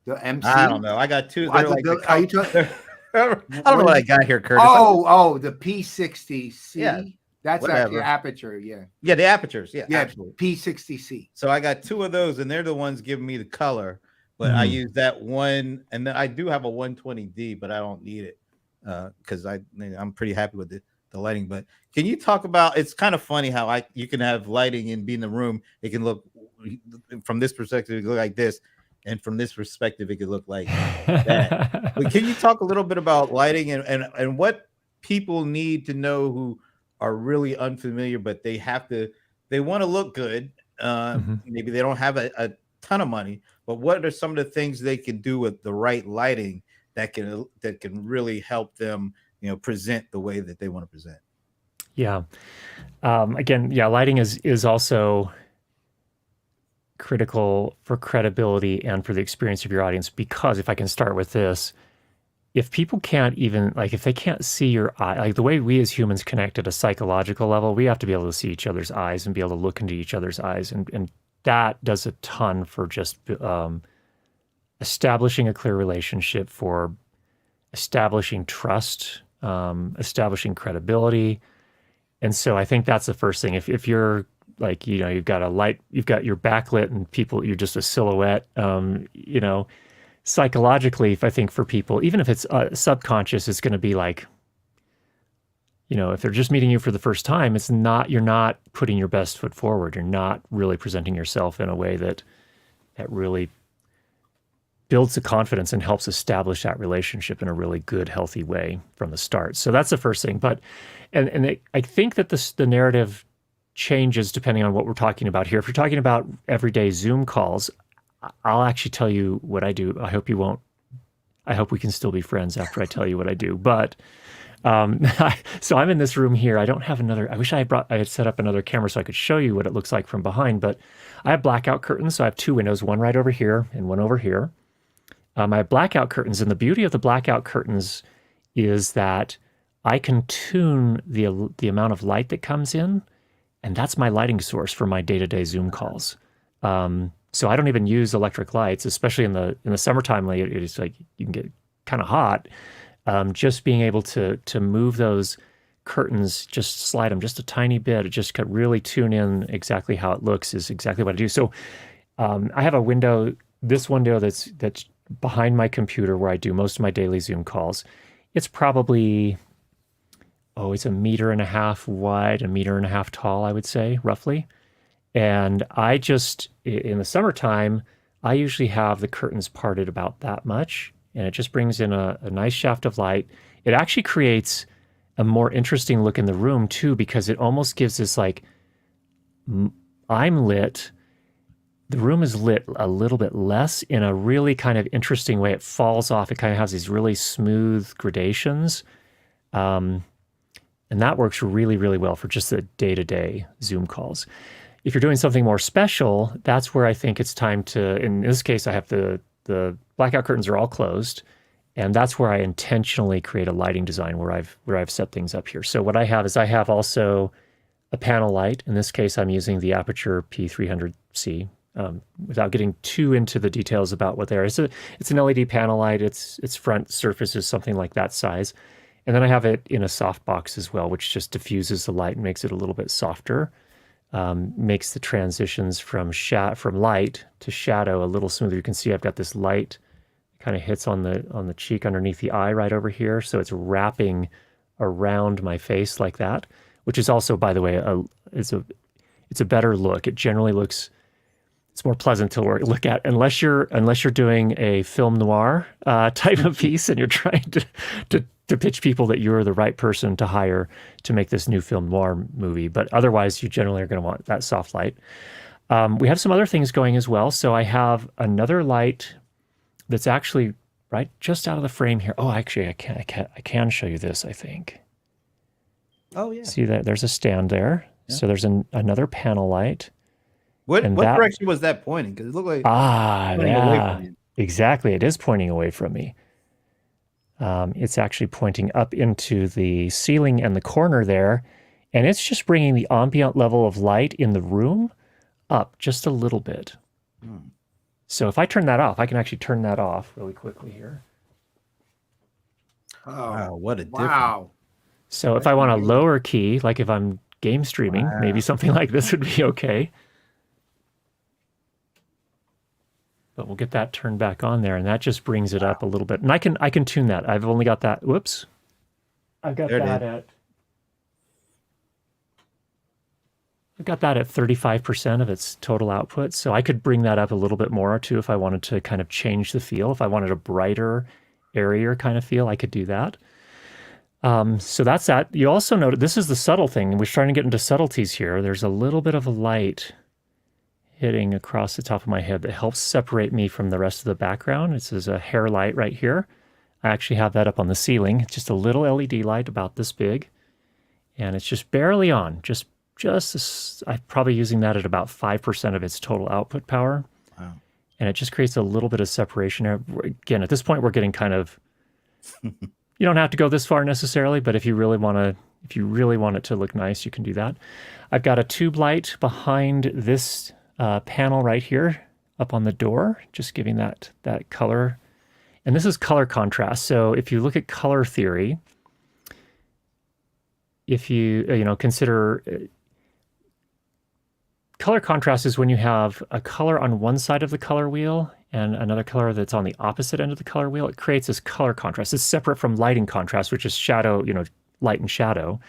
[SPEAKER 1] I don't know. I got two.
[SPEAKER 2] Are you talking?
[SPEAKER 1] I don't know what I got here, Curtis.
[SPEAKER 2] Oh, the P60C.
[SPEAKER 1] Yeah,
[SPEAKER 2] that's
[SPEAKER 1] whatever.
[SPEAKER 2] Actually aperture. Yeah.
[SPEAKER 1] Yeah, the apertures. Yeah,
[SPEAKER 2] absolutely. P60C.
[SPEAKER 1] So I got two of those, and they're the ones giving me the color. But I use that one, and then I do have a 120D, but I don't need it because I'm pretty happy with the lighting. But can you talk about? It's kind of funny how you can have lighting and be in the room. It can look from this perspective, it could look like this, and from this perspective, it could look like that. But can you talk a little bit about lighting and what people need to know who are really unfamiliar, but they want to look good. Maybe they don't have a ton of money, but what are some of the things they can do with the right lighting that can really help them present the way that they want to present.
[SPEAKER 3] Yeah. Again, yeah, lighting is also critical for credibility and for the experience of your audience, because if I can start with this, if people can't even, like, if they can't see your eye, like the way we as humans connect at a psychological level, we have to be able to see each other's eyes and be able to look into each other's eyes. And that does a ton for just establishing a clear relationship, for establishing trust, establishing credibility. And so I think that's the first thing. If you're like, you've got a light, you've got your backlit and people, you're just a silhouette, psychologically, if I think for people, even if it's subconscious, it's going to be like, if they're just meeting you for the first time, you're not putting your best foot forward. You're not really presenting yourself in a way that really builds the confidence and helps establish that relationship in a really good, healthy way from the start. So that's the first thing. But, I think that the narrative changes depending on what we're talking about here. If you're talking about everyday Zoom calls, I'll actually tell you what I do. I hope we can still be friends after I tell you what I do. But so I'm in this room here. I don't have another. I wish I had set up another camera so I could show you what it looks like from behind. But I have blackout curtains. So I have two windows, one right over here and one over here. I have blackout curtains, and the beauty of the blackout curtains is that I can tune the amount of light that comes in, and that's my lighting source for my day-to-day Zoom calls. So I don't even use electric lights, especially in the summertime. It is like you can get kind of hot. Just being able to move those curtains, just slide them just a tiny bit, it just could really tune in exactly how it looks is exactly what I do. So I have a window, this window that's behind my computer where I do most of my daily Zoom calls. It's probably, it's 1.5 meters wide, 1.5 meters tall, I would say, roughly. And I just, in the summertime, I usually have the curtains parted about that much, and it just brings in a nice shaft of light. It actually creates a more interesting look in the room too, because it almost gives this like, I'm lit, the room is lit a little bit less in a really kind of interesting way. It falls off. It kind of has these really smooth gradations. And that works really, really well for just the day-to-day Zoom calls. If you're doing something more special, that's where I think it's time to, in this case, I have the blackout curtains are all closed, and that's where I intentionally create a lighting design where I've set things up here. So what I have is I have also a panel light. In this case, I'm using the Aperture P300C. Without getting too into the details about what they are. It's an LED panel light. Its front surface is something like that size. And then I have it in a soft box as well, which just diffuses the light and makes it a little bit softer. Makes the transitions from light to shadow a little smoother. You can see I've got this light kind of hits on the cheek underneath the eye right over here. So it's wrapping around my face like that, which is also, by the way, it's a better look. It generally looks, it's more pleasant to look at, unless you're doing a film noir type of piece and you're trying to pitch people that you're the right person to hire to make this new film noir movie. But otherwise, you generally are going to want that soft light. We have some other things going as well. So I have another light that's actually right just out of the frame here. Oh, actually, I can show you this, I think.
[SPEAKER 1] Oh yeah.
[SPEAKER 3] See that there's a stand there. Yeah. So there's another panel light.
[SPEAKER 1] What direction was that pointing? Because it looked like
[SPEAKER 3] pointing away from you. Exactly. It is pointing away from me. It's actually pointing up into the ceiling and the corner there, and it's just bringing the ambient level of light in the room up just a little bit. So if I turn that off, I can actually turn that off really quickly here.
[SPEAKER 2] Oh,
[SPEAKER 1] wow, what a difference.
[SPEAKER 2] Wow.
[SPEAKER 3] So if I want a lower key, like if I'm game streaming, maybe something like this would be okay. But we'll get that turned back on there, and that just brings it up a little bit. And I can tune that. I've only got that. Whoops. I've got that at 35% of its total output. So I could bring that up a little bit more too if I wanted to kind of change the feel. If I wanted a brighter, airier kind of feel, I could do that. So that's that. You also noted, this is the subtle thing. We're trying to get into subtleties here. There's a little bit of a light hitting across the top of my head that helps separate me from the rest of the background. This is a hair light right here. I actually have that up on the ceiling. It's just a little LED light about this big, and it's just barely on. I'm probably using that at about 5% of its total output power.
[SPEAKER 1] Wow.
[SPEAKER 3] And it just creates a little bit of separation there. Again, at this point, we're getting kind of, you don't have to go this far necessarily, but if you really want it to look nice, you can do that. I've got a tube light behind this panel right here up on the door, just giving that color. And this is color contrast. So if you look at color theory, if you consider color contrast is when you have a color on one side of the color wheel and another color that's on the opposite end of the color wheel. It creates this color contrast. It's separate from lighting contrast, which is shadow, light and shadow.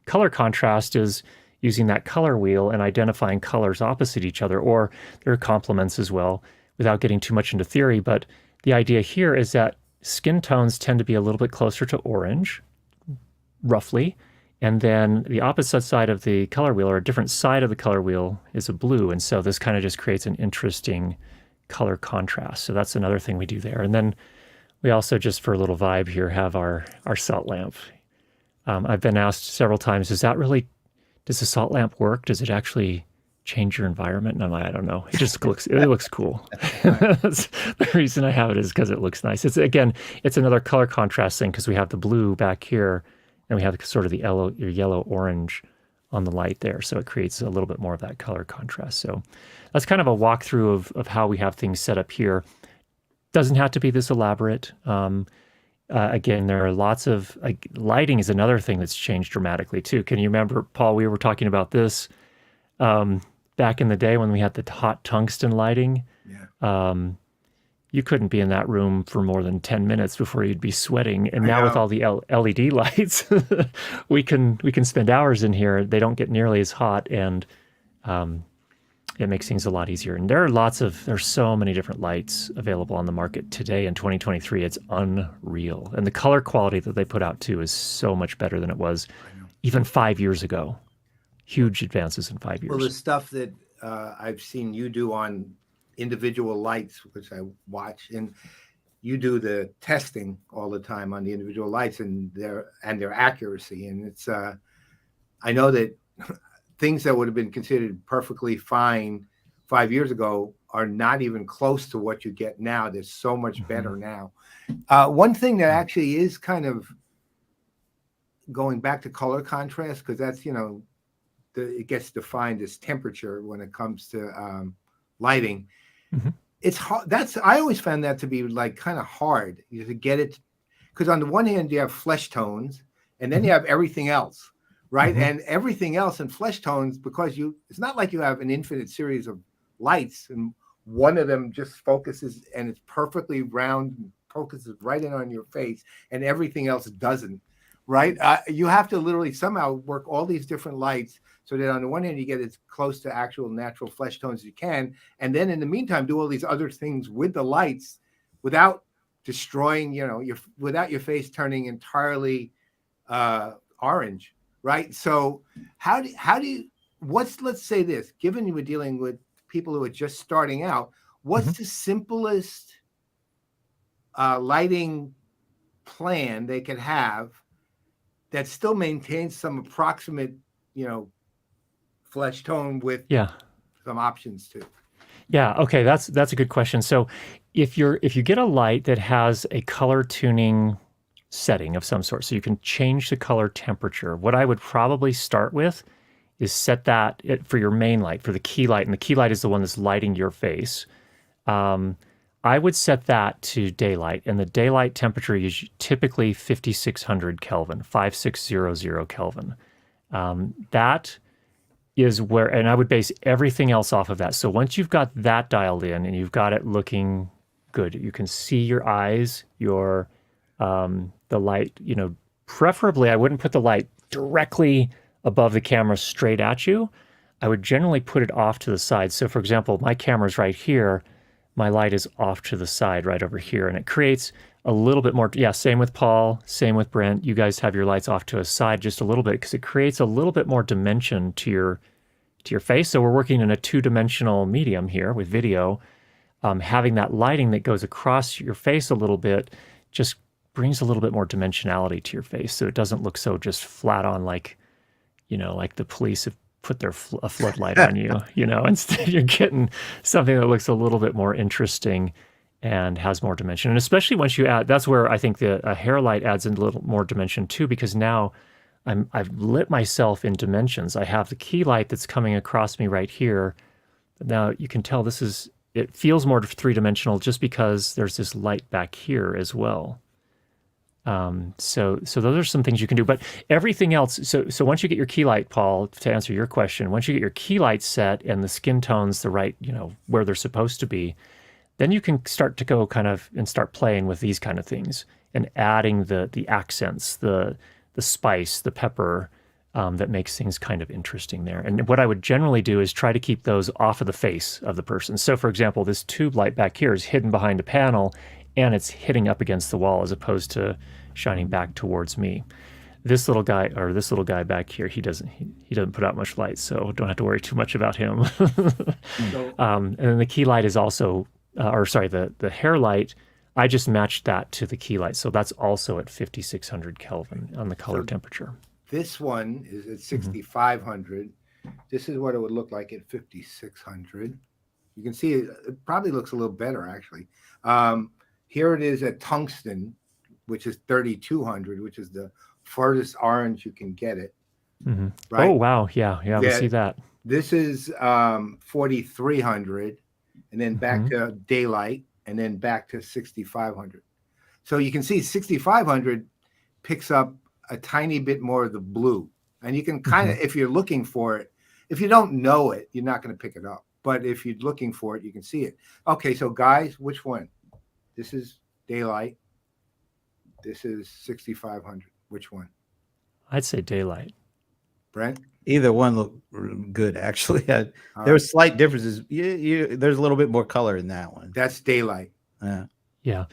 [SPEAKER 3] Color contrast is using that color wheel and identifying colors opposite each other, or there are complements as well, without getting too much into theory. But the idea here is that skin tones tend to be a little bit closer to orange, roughly. And then the opposite side of the color wheel, or a different side of the color wheel, is a blue. And so this kind of just creates an interesting color contrast. So that's another thing we do there. And then we also, just for a little vibe here, have our salt lamp. I've been asked several times, does the salt lamp work? Does it actually change your environment? And I'm like, I don't know. It just looks cool. That's the reason I have it, is because it looks nice. It's another color contrast thing, because we have the blue back here, and we have sort of the yellow-orange on the light there. So it creates a little bit more of that color contrast. So that's kind of a walkthrough of how we have things set up here. Doesn't have to be this elaborate. Again, there are lots of, lighting is another thing that's changed dramatically too. Can you remember, Paul, we were talking about this back in the day when we had the hot tungsten lighting?
[SPEAKER 2] Yeah.
[SPEAKER 3] You couldn't be in that room for more than 10 minutes before you'd be sweating. And now with all the LED lights, we can spend hours in here. They don't get nearly as hot, and it makes things a lot easier. And there's so many different lights available on the market today in 2023. It's unreal. And the color quality that they put out too is so much better than it was even 5 years ago. Huge advances in 5 years.
[SPEAKER 2] Well, the stuff that I've seen you do on individual lights, which I watch, and you do the testing all the time on the individual lights and their accuracy. And it's I know that things that would have been considered perfectly fine 5 years ago are not even close to what you get now. They're so much better now. One thing that actually is kind of going back to color contrast, because that's, it gets defined as temperature when it comes to lighting. Mm-hmm. It's hard. I always found that to be like kind of hard to get it, because on the one hand you have flesh tones, and then you have everything else, right? Mm-hmm. And everything else in flesh tones, because it's not like you have an infinite series of lights and one of them just focuses and it's perfectly round and focuses right in on your face, and everything else doesn't, right? You have to literally somehow work all these different lights so that on the one hand you get as close to actual natural flesh tones as you can, and then in the meantime do all these other things with the lights without destroying, without your face turning entirely orange, right? So how do you let's say this, given you were dealing with people who are just starting out, what's the simplest lighting plan they could have that still maintains some approximate, flesh tone with some options too?
[SPEAKER 3] Yeah. Okay. That's a good question. So if you get a light that has a color tuning setting of some sort, so you can change the color temperature, what I would probably start with is set that for your main light, for the key light, and the key light is the one that's lighting your face. I would set that to daylight, and the daylight temperature is typically 5600 Kelvin, 5600 Kelvin. That is where, and I would base everything else off of that. So once you've got that dialed in and you've got it looking good, you can see your eyes, the light, preferably I wouldn't put the light directly above the camera straight at you. I would generally put it off to the side. So for example, my camera's right here, my light is off to the side right over here, and it creates a little bit more, same with Paul, same with Brent. You guys have your lights off to a side just a little bit because it creates a little bit more dimension to your face. So we're working in a two-dimensional medium here with video. Having that lighting that goes across your face a little bit just brings a little bit more dimensionality to your face, so it doesn't look so just flat on, like, like the police have put their a floodlight on you. Instead you're getting something that looks a little bit more interesting and has more dimension. And especially once you add, that's where I think a hair light adds a little more dimension too, because now I've lit myself in dimensions. I have the key light that's coming across me right here. Now you can tell it feels more three-dimensional just because there's this light back here as well. So those are some things you can do, but everything else. So once you get your key light, Paul, to answer your question, once you get your key light set and the skin tones the right, where they're supposed to be, then you can start to go and start playing with these kind of things and adding the accents, the spice, the pepper, that makes things kind of interesting there. And what I would generally do is try to keep those off of the face of the person. So for example, this tube light back here is hidden behind a panel and it's hitting up against the wall as opposed to shining back towards me. This little guy back here, he doesn't put out much light, so don't have to worry too much about him. And then the key light is also, the hair light, I just matched that to the key light. So that's also at 5,600 Kelvin on the color temperature.
[SPEAKER 2] This one is at 6,500. This is what it would look like at 5,600. You can see it probably looks a little better, actually. Here it is at tungsten, which is 3,200, which is the farthest orange you can get it.
[SPEAKER 3] Mm-hmm.
[SPEAKER 2] Right?
[SPEAKER 3] Oh, wow. Yeah, we see that.
[SPEAKER 2] This is 4,300, and then back to daylight, and then back to 6,500. So you can see 6,500 picks up a tiny bit more of the blue. And you can kind of, if you're looking for it, if you don't know it, you're not going to pick it up. But if you're looking for it, you can see it. Okay, so guys, which one? This is daylight. This is 6,500. Which one?
[SPEAKER 3] I'd say daylight.
[SPEAKER 2] Brent?
[SPEAKER 1] Either one looked good, actually. There were slight differences. There's a little bit more color in that one.
[SPEAKER 2] That's daylight.
[SPEAKER 3] Yeah.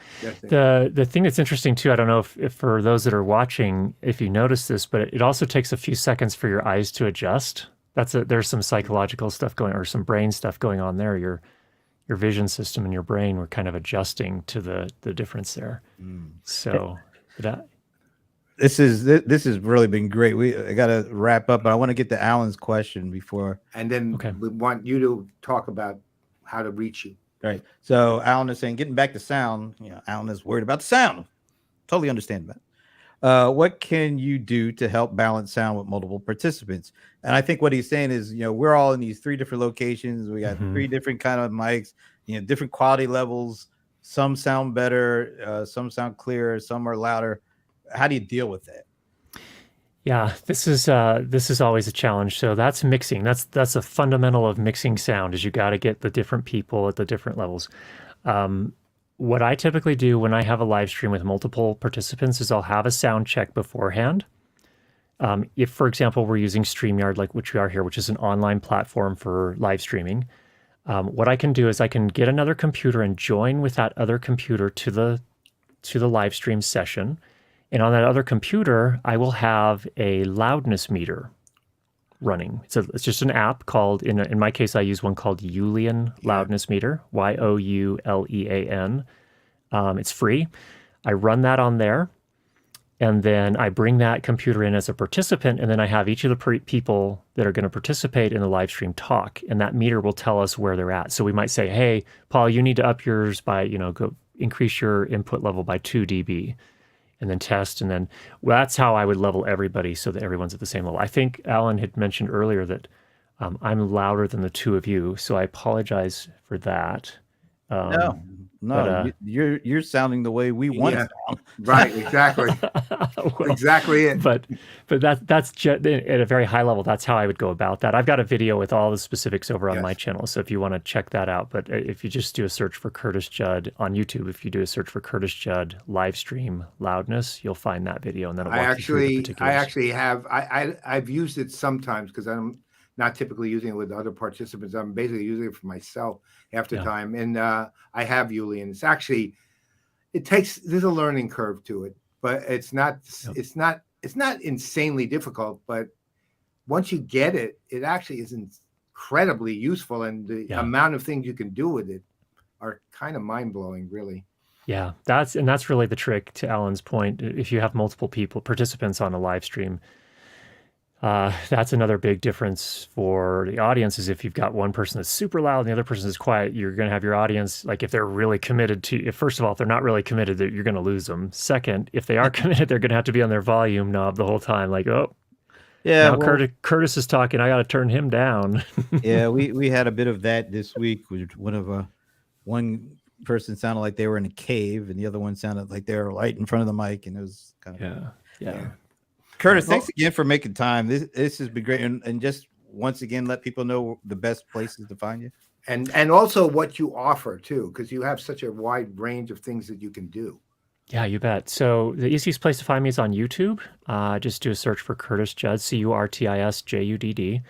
[SPEAKER 3] The thing that's interesting too, I don't know if for those that are watching, if you notice this, but it also takes a few seconds for your eyes to adjust. There's some psychological stuff or some brain stuff going on there. Your vision system and your brain were kind of adjusting to the difference there. So
[SPEAKER 1] this has really been great. I got to wrap up, but I want to get to Alan's question before.
[SPEAKER 2] And then we want you to talk about how to reach you.
[SPEAKER 1] Right. So Alan is saying, getting back to sound, Alan is worried about the sound. Totally understand that. What can you do to help balance sound with multiple participants? And I think what he's saying is, we're all in these 3 different locations. We got 3 different kind of mics, different quality levels. Some sound better, some sound clearer, some are louder. How do you deal with that?
[SPEAKER 3] Yeah, this is always a challenge. So that's mixing. That's a fundamental of mixing sound, is you got to get the different people at the different levels. What I typically do when I have a live stream with multiple participants is I'll have a sound check beforehand. If, for example, we're using StreamYard, like which we are here, which is an online platform for live streaming, what I can do is I can get another computer and join with that other computer to the live stream session. And on that other computer, I will have a loudness meter running. So it's just an app called, in my case, I use one called Julian Loudness Meter, Youlean. It's free. I run that on there, and then I bring that computer in as a participant, and then I have each of the people that are going to participate in the live stream talk, and that meter will tell us where they're at. So we might say, hey, Paul, you need to up yours by, go increase your input level by 2 dB. And then test, and then that's how I would level everybody so that everyone's at the same level. I think Alan had mentioned earlier that I'm louder than the 2 of you, so I apologize for that.
[SPEAKER 1] No, but, you're sounding the way we want to sound.
[SPEAKER 2] Right, exactly.
[SPEAKER 3] Well,
[SPEAKER 2] exactly it.
[SPEAKER 3] But that's at a very high level. That's how I would go about that. I've got a video with all the specifics over on my channel, so if you want to check that out. But if you just do a search for Curtis Judd on YouTube, if you do a search for Curtis Judd live stream loudness, you'll find that video, and then
[SPEAKER 2] I actually have. I've used it sometimes because I'm not typically using it with other participants. I'm basically using it for myself half the time. And I have Julian. It's actually, there's a learning curve to it, but it's not insanely difficult. But once you get it, it actually is incredibly useful. And the amount of things you can do with it are kind of mind blowing, really.
[SPEAKER 3] Yeah, that's really the trick, to Alan's point. If you have multiple participants on a live stream, that's another big difference for the audience. Is if you've got one person that's super loud and the other person is quiet, you're going to have your audience, like if they're really committed to, if first of all, if they're not really committed, you're going to lose them. Second, if they are committed, they're going to have to be on their volume knob the whole time. Like, oh,
[SPEAKER 1] Yeah,
[SPEAKER 3] now
[SPEAKER 1] well,
[SPEAKER 3] Curtis is talking. I got to turn him down.
[SPEAKER 1] yeah, we had a bit of that this week. With one person sounded like they were in a cave, and the other one sounded like they were right in front of the mic, and it was kind of
[SPEAKER 3] Yeah.
[SPEAKER 1] Curtis, thanks again for making time. This has been great, and just once again, let people know the best places to find you,
[SPEAKER 2] and also what you offer too, because you have such a wide range of things that you can do.
[SPEAKER 3] Yeah, you bet. So the easiest place to find me is on YouTube. Just do a search for Curtis Judd, CurtisJudd.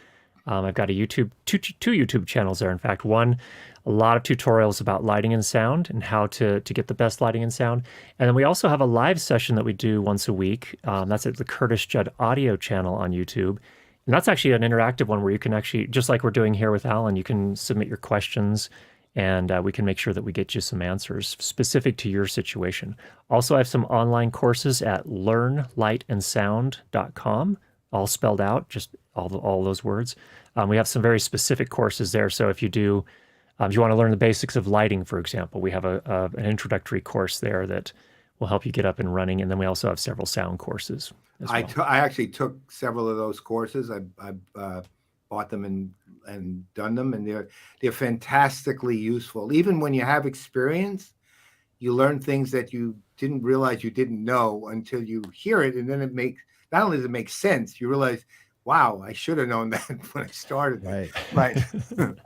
[SPEAKER 3] I've got two YouTube channels there. In fact, one, a lot of tutorials about lighting and sound and how to get the best lighting and sound. And then we also have a live session that we do once a week. That's at the Curtis Judd audio channel on YouTube. And that's actually an interactive one where you can actually, just like we're doing here with Alan, you can submit your questions and we can make sure that we get you some answers specific to your situation. Also, I have some online courses at learnlightandsound.com, all spelled out, just all those words. We have some very specific courses there. So if you do, if you want to learn the basics of lighting, for example, we have an introductory course there that will help you get up and running. And then we also have several sound courses as well.
[SPEAKER 2] I actually took several of those courses. I bought them and done them, and they're fantastically useful. Even when you have experience, you learn things that you didn't realize you didn't know until you hear it, and then it makes, not only does it make sense, you realize, wow, I should have known that when I started.
[SPEAKER 1] Right.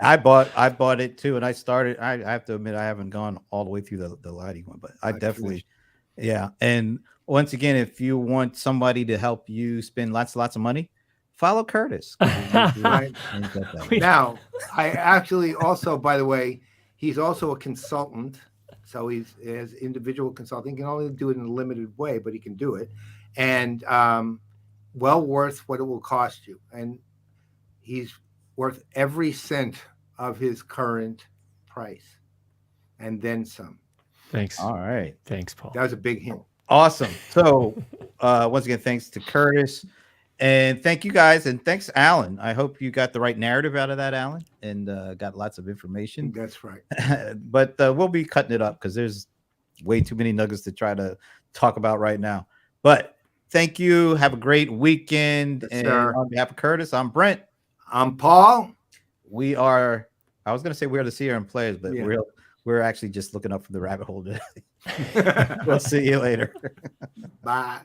[SPEAKER 1] I bought it too, and I started. I have to admit, I haven't gone all the way through the lighting one, but I definitely, yeah. And once again, if you want somebody to help you spend lots of money, follow Curtis.
[SPEAKER 2] Right. Now, I actually also, by the way, he's also a consultant. So he has individual consulting. He can only do it in a limited way, but he can do it. And well worth what it will cost you. And he's worth every cent of his current price. And then some.
[SPEAKER 3] Thanks.
[SPEAKER 1] All right.
[SPEAKER 3] Thanks, Paul.
[SPEAKER 2] That was a big hint.
[SPEAKER 1] Awesome. So once again, thanks to Curtis. And thank you guys. And thanks, Alan. I hope you got the right narrative out of that, Alan, and got lots of information.
[SPEAKER 2] That's right.
[SPEAKER 1] But we'll be cutting it up because there's way too many nuggets to try to talk about right now. But thank you. Have a great weekend.
[SPEAKER 2] Yes,
[SPEAKER 1] and
[SPEAKER 2] sir.
[SPEAKER 1] on behalf of Curtis, I'm Brent.
[SPEAKER 2] I'm Paul.
[SPEAKER 1] We are, I was going to say we're the Seer and Players, but
[SPEAKER 2] Yeah.
[SPEAKER 1] we're actually just looking up from the rabbit hole today. We'll see you later.
[SPEAKER 2] Bye.